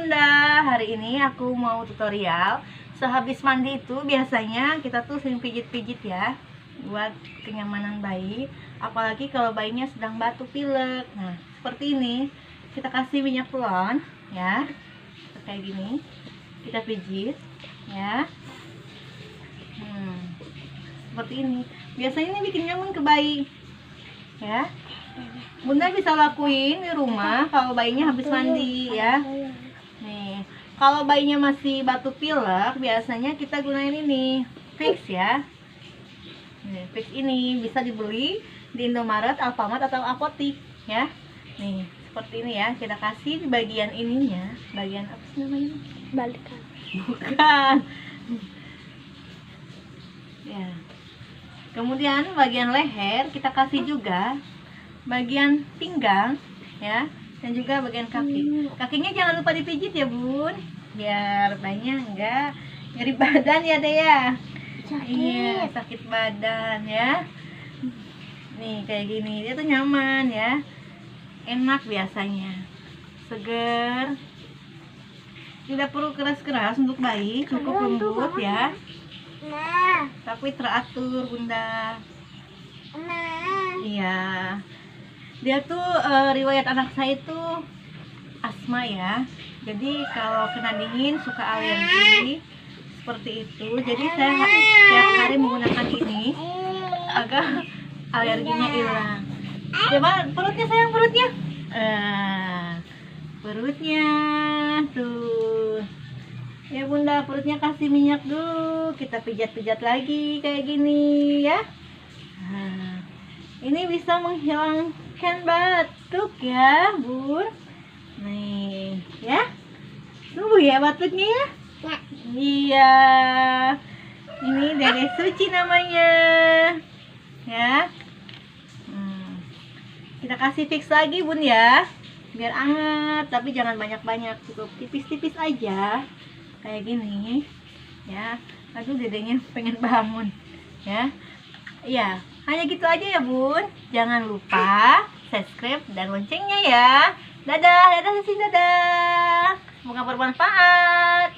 Bunda, hari ini aku mau tutorial. Sehabis mandi itu biasanya kita tuh sering pijit-pijit ya, buat kenyamanan bayi. Apalagi kalau bayinya sedang batuk pilek. Nah, seperti ini. Kita kasih minyak telon ya. Kayak gini. Kita pijit ya. Seperti ini. Biasanya ini bikin nyaman ke bayi. Ya. Bunda bisa lakuin di rumah kalau bayinya habis mandi ya. Nih, kalau bayinya masih batuk pilek, biasanya kita gunain ini, Vicks ya. Nih, Vicks ini bisa dibeli di Indomaret, Alfamart atau apotik ya. Nih, seperti ini ya. Kita kasih di bagian ininya, bagian apa sih namanya? Balikan. Bukan. Ya. Kemudian bagian leher kita kasih juga, bagian pinggang ya, dan juga bagian kaki. Kakinya jangan lupa dipijit ya Bun, biar bayinya enggak nyeri badan ya deh ya. Iya, sakit badan ya. Nih kayak gini, dia tuh nyaman ya, enak biasanya, seger, tidak perlu keras-keras untuk bayi, cukup lembut ya, tapi teratur Bunda. Iya, dia tuh riwayat anak saya itu asma ya, jadi kalau kena dingin suka alergi seperti itu. Jadi saya setiap hari menggunakan ini agar alerginya hilang. Coba perutnya sayang, perutnya perutnya tuh ya Bunda, perutnya kasih minyak dulu, kita pijat-pijat lagi kayak gini ya. Nah, ini bisa menghilangkan batuk ya Bun. Nih ya, sembuh ya batuknya ya. Iya, ini Dede Suci namanya ya. Kita kasih Vicks lagi Bun ya, biar anget, tapi jangan banyak-banyak, cukup tipis-tipis aja kayak gini ya. Aduh, dedenya pengen bangun ya. Iya, hanya gitu aja ya Bun. Jangan lupa subscribe dan loncengnya ya. Dadah, dadah Sisi, dadah. Semoga bermanfaat.